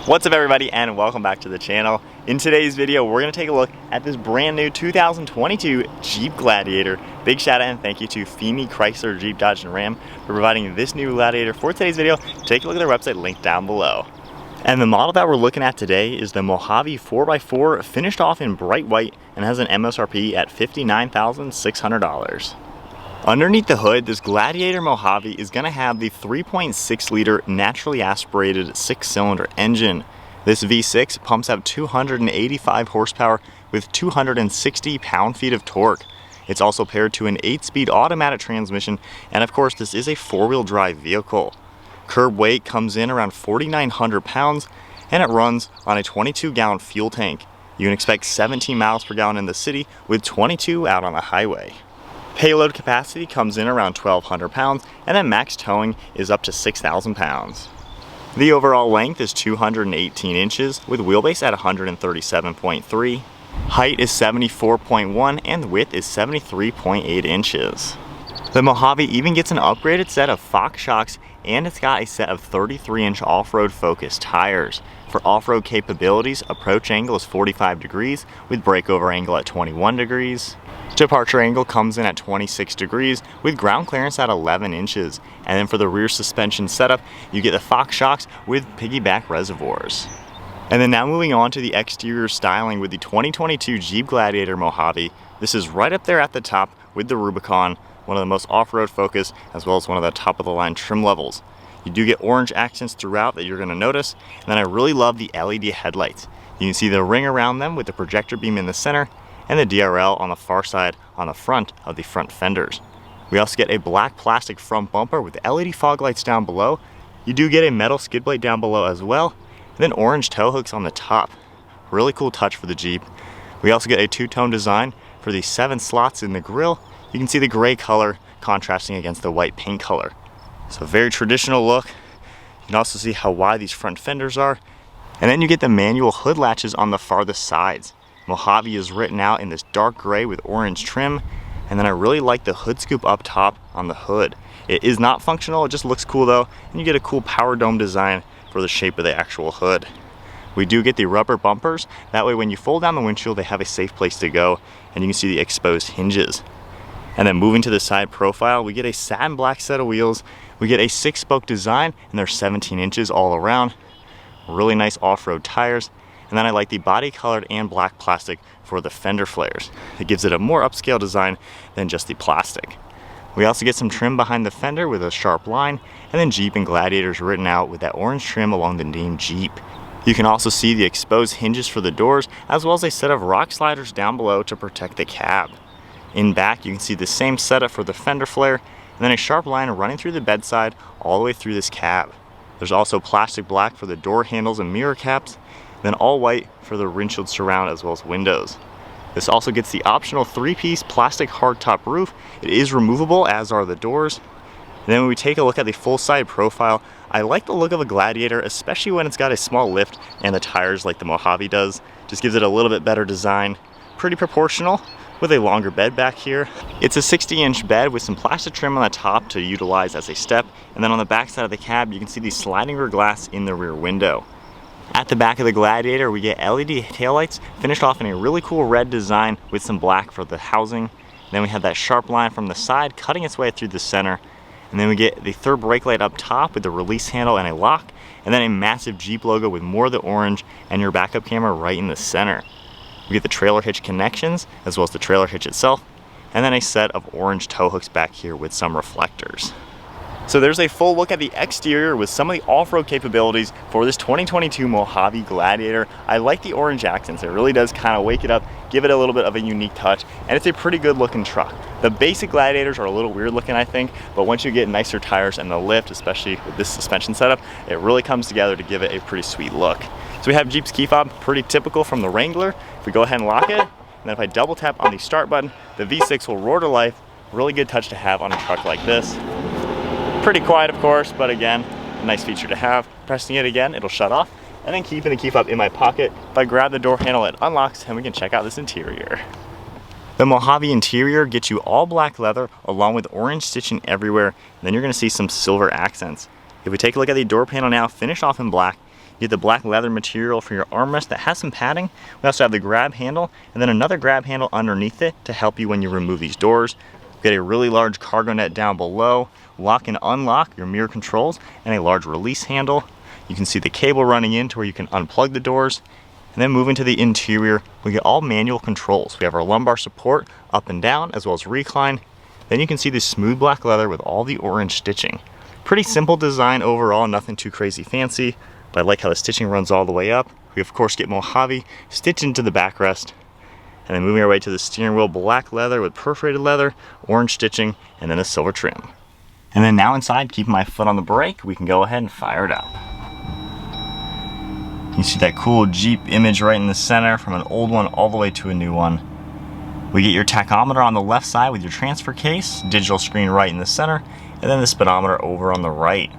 What's up everybody, and welcome back to the channel. In today's video, we're going to take a look at this brand new 2022 Jeep Gladiator. Big shout out and thank you to Feeney Chrysler Jeep Dodge and Ram for providing this new Gladiator for today's video. Take a look at their website linked down below. And the model that we're looking at today is the Mojave 4x4, finished off in bright white and has an MSRP at $59,600. Underneath the hood, this Gladiator Mojave is going to have the 3.6 liter naturally aspirated 6-cylinder engine. This V6 pumps out 285 horsepower with 260 pound-feet of torque. It's also paired to an 8-speed automatic transmission, and of course this is a 4-wheel drive vehicle. Curb weight comes in around 4,900 pounds, and it runs on a 22-gallon fuel tank. You can expect 17 miles per gallon in the city with 22 out on the highway. Payload capacity comes in around 1,200 pounds, and then max towing is up to 6,000 pounds. The overall length is 218 inches, with wheelbase at 137.3. Height is 74.1, and width is 73.8 inches. The Mojave even gets an upgraded set of Fox shocks, and it's got a set of 33-inch off-road focused tires. For off-road capabilities, approach angle is 45 degrees, with breakover angle at 21 degrees. Departure angle comes in at 26 degrees with ground clearance at 11 inches. And then for the rear suspension setup, you get the Fox shocks with piggyback reservoirs. And then now moving on to the exterior styling with the 2022 Jeep Gladiator Mojave. This is right up there at the top with the Rubicon, one of the most off-road focused as well as one of the top of the line trim levels. You do get orange accents throughout that you're going to notice. And then I really love the LED headlights. You can see the ring around them with the projector beam in the center, and the DRL on the far side on the front of the front fenders. We also get a black plastic front bumper with LED fog lights down below. You do get a metal skid plate down below as well, and then orange tow hooks on the top. Really cool touch for the Jeep. We also get a two-tone design for the 7 slots in the grille. You can see the gray color contrasting against the white paint color. So very traditional look. You can also see how wide these front fenders are. And then you get the manual hood latches on the farthest sides. Mojave is written out in this dark gray with orange trim, and then I really like the hood scoop up top on the hood. It is not functional, it just looks cool though, and you get a cool power dome design for the shape of the actual hood. We do get the rubber bumpers, that way when you fold down the windshield they have a safe place to go, and you can see the exposed hinges. And then moving to the side profile, we get a satin black set of wheels, we get a 6-spoke design, and they're 17 inches all around. Really nice off-road tires. And then I like the body colored and black plastic for the fender flares. It gives it a more upscale design than just the plastic. We also get some trim behind the fender with a sharp line, and then Jeep and Gladiators written out with that orange trim along the name Jeep. You can also see the exposed hinges for the doors, as well as a set of rock sliders down below to protect the cab. In back, you can see the same setup for the fender flare, and then a sharp line running through the bedside all the way through this cab. There's also plastic black for the door handles and mirror caps, then all white for the windshield surround as well as windows. This also gets the optional 3-piece plastic hardtop roof. It is removable, as are the doors. And then when we take a look at the full side profile, I like the look of a Gladiator, especially when it's got a small lift and the tires like the Mojave does. Just gives it a little bit better design. Pretty proportional with a longer bed back here. It's a 60-inch bed with some plastic trim on the top to utilize as a step. And then on the back side of the cab, you can see the sliding rear glass in the rear window. At the back of the Gladiator, we get LED taillights finished off in a really cool red design with some black for the housing. Then we have that sharp line from the side cutting its way through the center. And then we get the third brake light up top with the release handle and a lock. And then a massive Jeep logo with more of the orange and your backup camera right in the center. We get the trailer hitch connections as well as the trailer hitch itself. And then a set of orange tow hooks back here with some reflectors. So there's a full look at the exterior with some of the off-road capabilities for this 2022 Mojave Gladiator. I like the orange accents. It really does kind of wake it up, give it a little bit of a unique touch, and it's a pretty good looking truck. The basic Gladiators are a little weird looking, I think, but once you get nicer tires and the lift, especially with this suspension setup, it really comes together to give it a pretty sweet look. So we have Jeep's key fob, pretty typical from the Wrangler. If we go ahead and lock it, and then if I double tap on the start button, the V6 will roar to life. Really good touch to have on a truck like this. Pretty quiet, of course, but again, a nice feature to have. Pressing it again, it'll shut off, and then keeping the key fob in my pocket. If I grab the door handle, it unlocks, and we can check out this interior. The Mojave interior gets you all black leather along with orange stitching everywhere, and then you're going to see some silver accents. If we take a look at the door panel now, finished off in black, You get the black leather material for your armrest that has some padding. We also have the grab handle and then another grab handle underneath it to help you when you remove these doors. You get a really large cargo net down below, lock and unlock your mirror controls, and a large release handle. You can see the cable running in to where you can unplug the doors. And then moving to the interior, we get all manual controls. We have our lumbar support up and down as well as recline. Then you can see the smooth black leather with all the orange stitching. Pretty simple design overall, nothing too crazy fancy, but I like how the stitching runs all the way up. We of course get Mojave stitched into the backrest. And then moving our way to the steering wheel, black leather with perforated leather, orange stitching, and then a silver trim. And then now inside, keeping my foot on the brake, we can go ahead and fire it up. You see that cool Jeep image right in the center from an old one all the way to a new one. We get your tachometer on the left side with your transfer case, digital screen right in the center, and then the speedometer over on the right.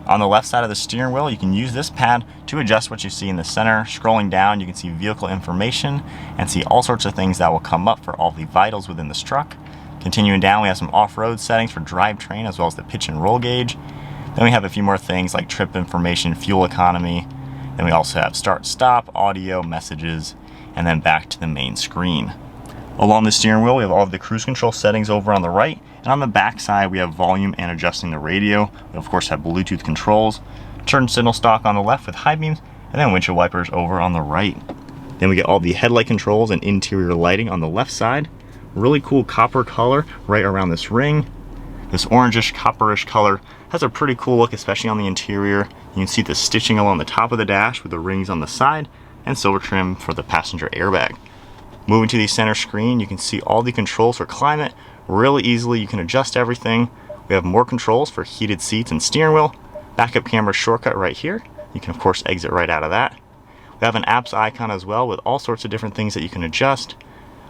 On the left side of the steering wheel, you can use this pad to adjust what you see in the center. Scrolling down, you can see vehicle information and see all sorts of things that will come up for all the vitals within this truck. Continuing down, we have some off-road settings for drivetrain as well as the pitch and roll gauge. Then we have a few more things like trip information, fuel economy. Then we also have start, stop, audio, messages, and then back to the main screen. Along the steering wheel, we have all of the cruise control settings over on the right, and on the back side, we have volume and adjusting the radio. We of course have Bluetooth controls, turn signal stalk on the left with high beams, and then windshield wipers over on the right. Then we get all the headlight controls and interior lighting on the left side. Really cool copper color right around this ring. This orangish, copperish color has a pretty cool look, especially on the interior. You can see the stitching along the top of the dash with the rings on the side, and silver trim for the passenger airbag. Moving to the center screen, you can see all the controls for climate. Really easily, you can adjust everything. We have more controls for heated seats and steering wheel. Backup camera shortcut right here. You can of course exit right out of that. We have an apps icon as well with all sorts of different things that you can adjust.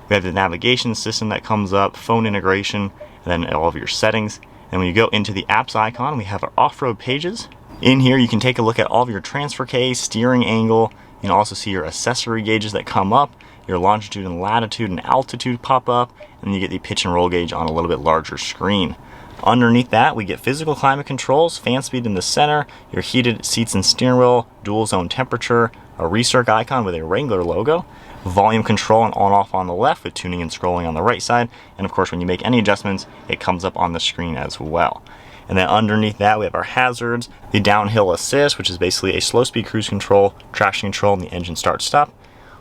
We have the navigation system that comes up, phone integration, and then all of your settings. And when you go into the apps icon, we have our off-road pages. In here, you can take a look at all of your transfer case, steering angle. You can also see your accessory gauges that come up, your longitude and latitude and altitude pop up, and then you get the pitch and roll gauge on a little bit larger screen. Underneath that, we get physical climate controls, fan speed in the center, your heated seats and steering wheel, dual zone temperature, a recirc icon with a Wrangler logo, volume control and on-off on the left with tuning and scrolling on the right side, and of course when you make any adjustments, it comes up on the screen as well. And then underneath that, we have our hazards, the downhill assist, which is basically a slow speed cruise control, traction control, and the engine start stop.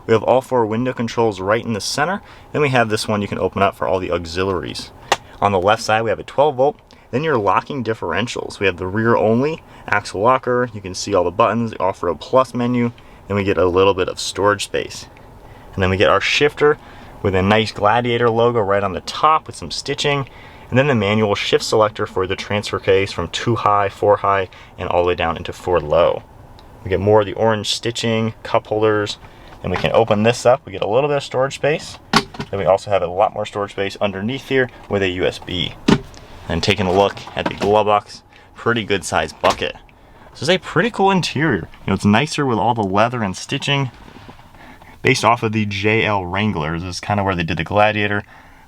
We have all four window controls right in the center. Then we have this one you can open up for all the auxiliaries. On the left side, we have a 12 volt. Then your locking differentials. We have the rear only, axle locker. You can see all the buttons, the off-road plus menu. Then we get a little bit of storage space. And then we get our shifter with a nice Gladiator logo right on the top with some stitching. And then the manual shift selector for the transfer case from 2 high, 4 high, and all the way down into 4 low. We get more of the orange stitching, cup holders, and we can open this up. We get a little bit of storage space. Then we also have a lot more storage space underneath here with a USB. And taking a look at the glove box, pretty good sized bucket. So it's a pretty cool interior. You know, it's nicer with all the leather and stitching. Based off of the JL Wranglers, this is kind of where they did the Gladiator.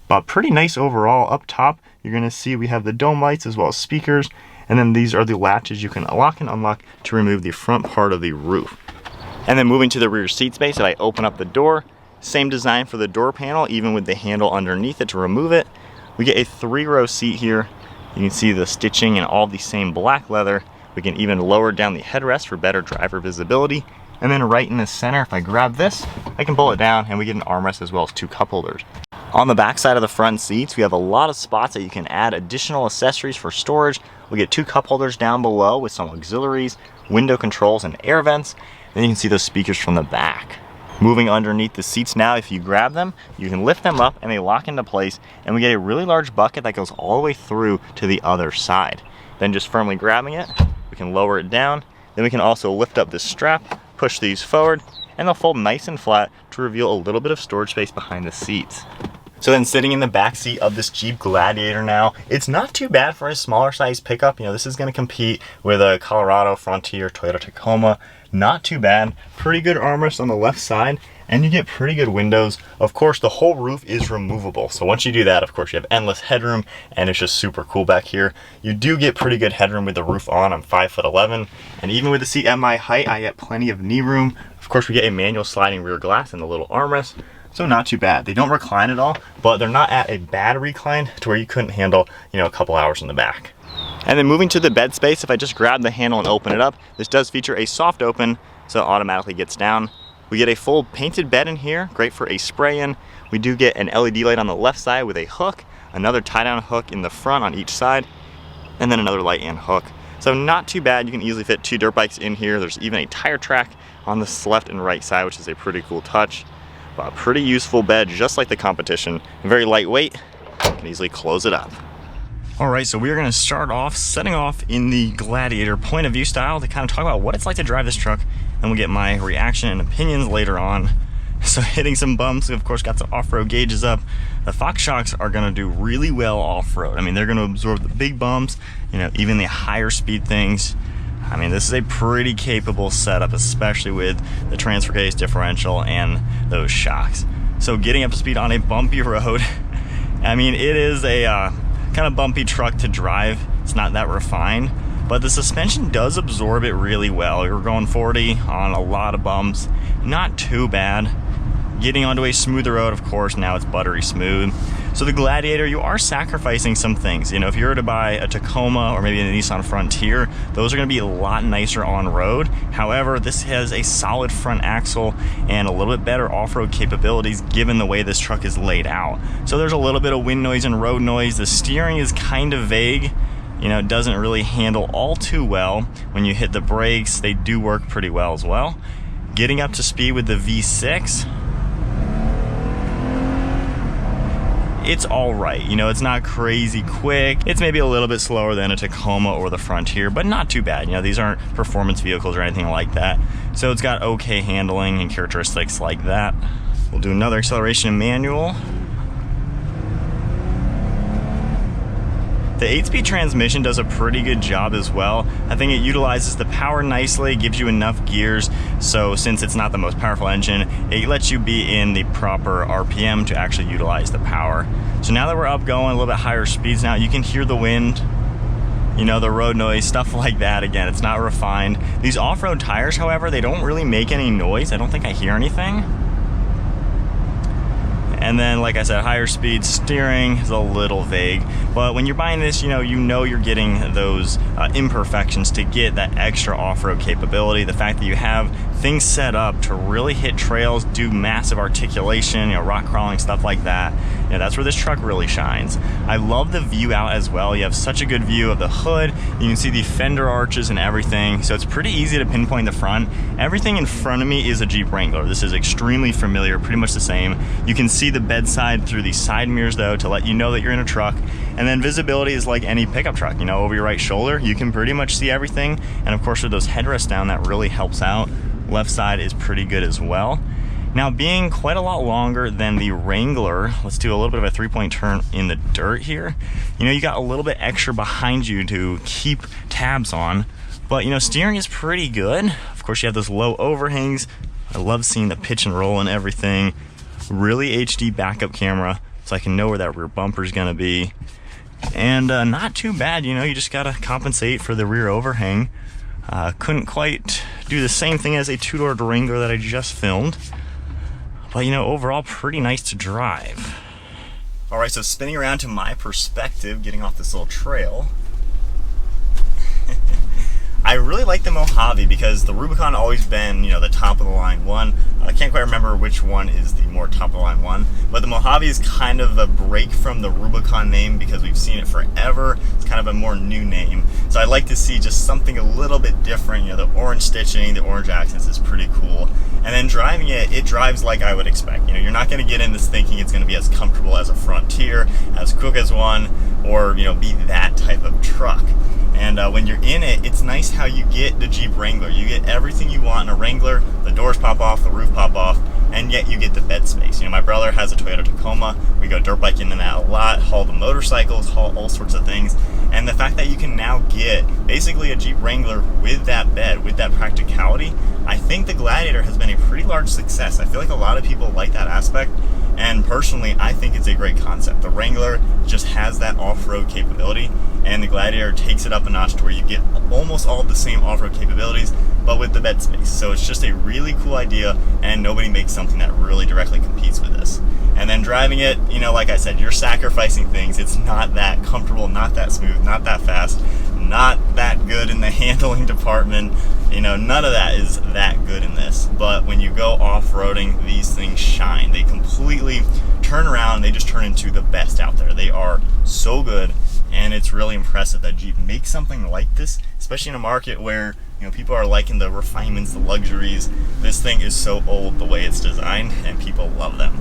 But pretty nice overall. Up top, you're gonna see we have the dome lights as well as speakers. And then these are the latches you can lock and unlock to remove the front part of the roof. And then moving to the rear seat space, if I open up the door, same design for the door panel, even with the handle underneath it to remove it. We get a 3-row seat here. You can see the stitching and all the same black leather. We can even lower down the headrest for better driver visibility. And then right in the center, if I grab this, I can pull it down and we get an armrest as well as 2 cup holders. On the back side of the front seats, we have a lot of spots that you can add additional accessories for storage. We get 2 cup holders down below with some auxiliaries, window controls, and air vents. Then you can see those speakers from the back. Moving underneath the seats now, if you grab them, you can lift them up and they lock into place, and we get a really large bucket that goes all the way through to the other side. Then just firmly grabbing it, we can lower it down. Then we can also lift up this strap, push these forward, and they'll fold nice and flat to reveal a little bit of storage space behind the seats. So then sitting in the back seat of this Jeep Gladiator now, it's not too bad for a smaller size pickup. You know, this is going to compete with a Colorado, Frontier, Toyota Tacoma. Not too bad. Pretty good armrest on the left side, and you get pretty good windows. Of course, the whole roof is removable. So once you do that, of course, you have endless headroom, and it's just super cool back here. You do get pretty good headroom with the roof on. I'm 5'11", and even with the seat at my height, I get plenty of knee room. Of course, we get a manual sliding rear glass and the little armrest. So not too bad. They don't recline at all, but they're not at a bad recline to where you couldn't handle, you know, a couple hours in the back. And then moving to the bed space, if I just grab the handle and open it up, this does feature a soft open, so it automatically gets down. We get a full painted bed in here, great for a spray in. We do get an LED light on the left side with a hook, another tie-down hook in the front on each side, and then another light and hook. So not too bad. You can easily fit 2 dirt bikes in here. There's even a tire track on this left and right side, which is a pretty cool touch. A pretty useful bed, just like the competition. Very lightweight, you can easily close it up. All right, so we're gonna start off setting off in the Gladiator point of view style to kind of talk about what it's like to drive this truck, and we'll get my reaction and opinions later on. So hitting some bumps, we of course got the off-road gauges up. The Fox shocks are gonna do really well off-road. I mean, they're gonna absorb the big bumps, you know, even the higher speed things. I mean, this is a pretty capable setup, especially with the transfer case, differential, and those shocks. So getting up to speed on a bumpy road, I mean, it is a kind of bumpy truck to drive. It's not that refined, but the suspension does absorb it really well. You're going 40 on a lot of bumps, not too bad. Getting onto a smoother road, of course, now it's buttery smooth. So the Gladiator, you are sacrificing some things. You know, if you were to buy a Tacoma or maybe a Nissan Frontier, those are gonna be a lot nicer on road. However, this has a solid front axle and a little bit better off-road capabilities given the way this truck is laid out. So there's a little bit of wind noise and road noise. The steering is kind of vague. You know, it doesn't really handle all too well. When you hit the brakes, they do work pretty well as well. Getting up to speed with the V6, it's all right. You know, it's not crazy quick. It's maybe a little bit slower than a Tacoma or the Frontier, but not too bad. You know, these aren't performance vehicles or anything like that. So it's got okay handling and characteristics like that. We'll do another acceleration in manual. The 8-speed transmission does a pretty good job as well. I think it utilizes the power nicely, gives you enough gears, so since it's not the most powerful engine, it lets you be in the proper RPM to actually utilize the power. So now that we're up going a little bit higher speeds now, you can hear the wind, you know, the road noise, stuff like that. Again, it's not refined. These off-road tires, however, they don't really make any noise. I don't think I hear anything. And then, like I said, higher speed steering is a little vague, but when you're buying this, you know you're getting those imperfections to get that extra off-road capability. The fact that you have things set up to really hit trails, do massive articulation, you know, rock crawling, stuff like that. You know, that's where this truck really shines. I love the view out as well. You have such a good view of the hood. You can see the fender arches and everything, so it's pretty easy to pinpoint the front. Everything in front of me is a Jeep Wrangler. This is extremely familiar, pretty much the same. You can see the bedside through the side mirrors though to let you know that you're in a truck. And then visibility is like any pickup truck, you know, over your right shoulder, you can pretty much see everything. And of course with those headrests down, that really helps out. Left side is pretty good as well. Now, being quite a lot longer than the Wrangler, let's do a little bit of a three-point turn in the dirt here. You know, you got a little bit extra behind you to keep tabs on, but you know, steering is pretty good. Of course, you have those low overhangs. I love seeing the pitch and roll and everything. Really HD backup camera, so I can know where that rear bumper is gonna be. And not too bad, you know, you just gotta compensate for the rear overhang. Couldn't quite do the same thing as a two-door Wrangler that I just filmed. But you know, overall pretty nice to drive. All right, so spinning around to my perspective, getting off this little trail. I really like the Mojave because the Rubicon always been, you know, the top of the line one. I can't quite remember which one is the more top of the line one, but the Mojave is kind of a break from the Rubicon name because we've seen it forever. It's kind of a more new name. So I'd like to see just something a little bit different. You know, the orange stitching, the orange accents is pretty cool. And then driving it, it drives like I would expect. You know, you're not going to get in this thinking it's going to be as comfortable as a Frontier, as quick as one, or, you know, be that type of truck. And when you're in it, it's nice how you get the Jeep Wrangler. You get everything you want in a Wrangler. The doors pop off, the roof pop off. and yet you get the bed space. You know, my brother has a Toyota Tacoma. We go dirt biking in that a lot, haul the motorcycles, haul all sorts of things. And the fact that you can now get basically a Jeep Wrangler with that bed, with that practicality, I think the Gladiator has been a pretty large success. I feel like a lot of people like that aspect, and personally, I think it's a great concept. The Wrangler just has that off-road capability, and the Gladiator takes it up a notch to where you get almost all of the same off-road capabilities, but with the bed space. So it's just a really cool idea, and nobody makes something that really directly competes with this. And then driving it, you know, like I said, you're sacrificing things. It's not that comfortable, not that smooth, not that fast, not that good in the handling department. You know, none of that is that good in this. But when you go off-roading, these things shine. They completely turn around and they just turn into the best out there. They are so good, and it's really impressive that Jeep makes something like this, especially in a market where, you know, people are liking the refinements, the luxuries. This thing is so old the way it's designed, and people love them.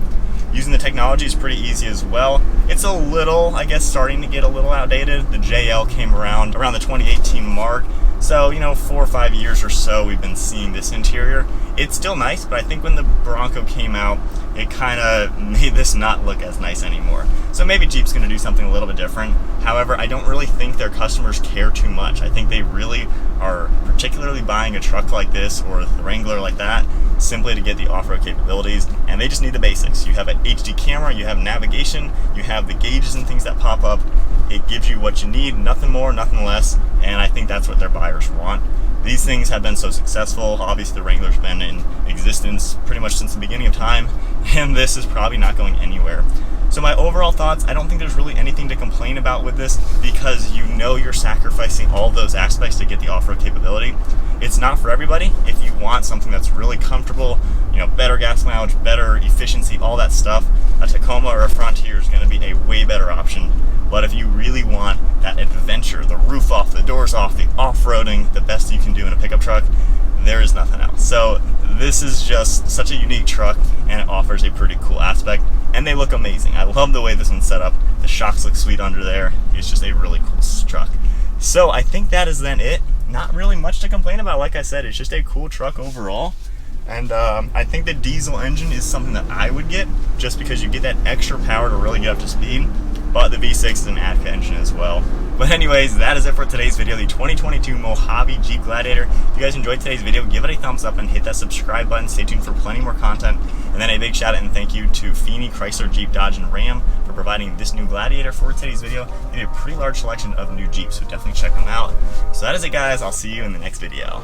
Using the technology is pretty easy as well. It's a little, I guess, starting to get a little outdated. The JL came around the 2018 mark. So, you know, 4 or 5 years or so we've been seeing this interior. It's still nice, but I think when the Bronco came out, it kind of made this not look as nice anymore. So maybe Jeep's going to do something a little bit different. However, I don't really think their customers care too much. I think they really are particularly buying a truck like this or the Wrangler like that simply to get the off-road capabilities, and they just need the basics. You have an HD camera, you have navigation, you have the gauges and things that pop up. It gives you what you need, nothing more, nothing less, and I think that's what their buyers want. These things have been so successful. Obviously the Wrangler's been in existence pretty much since the beginning of time, and this is probably not going anywhere. So my overall thoughts, I don't think there's really anything to complain about with this, because you know you're sacrificing all those aspects to get the off-road capability. It's not for everybody. If you want something that's really comfortable, you know, better gas mileage, better efficiency, all that stuff, a Tacoma or a Frontier is going to be a way better option. But if you really want that adventure, the roof off, the doors off, the off-roading, the best you can do in a pickup truck, there is nothing else. So this is just such a unique truck, and it offers a pretty cool aspect, and they look amazing. I love the way this one's set up. The shocks look sweet under there. It's just a really cool truck. So I think that is then it. Not really much to complain about. Like I said, it's just a cool truck overall. And I think the diesel engine is something that I would get, just because you get that extra power to really get up to speed. But the V6 is an ADCA engine as well. But anyways, that is it for today's video, the 2022 Mojave Jeep Gladiator. If you guys enjoyed today's video, give it a thumbs up and hit that subscribe button. Stay tuned for plenty more content. And then a big shout out and thank you to Feeney, Chrysler, Jeep, Dodge, and Ram for providing this new Gladiator for today's video. They did a pretty large selection of new Jeeps, so definitely check them out. So that is it, guys. I'll see you in the next video.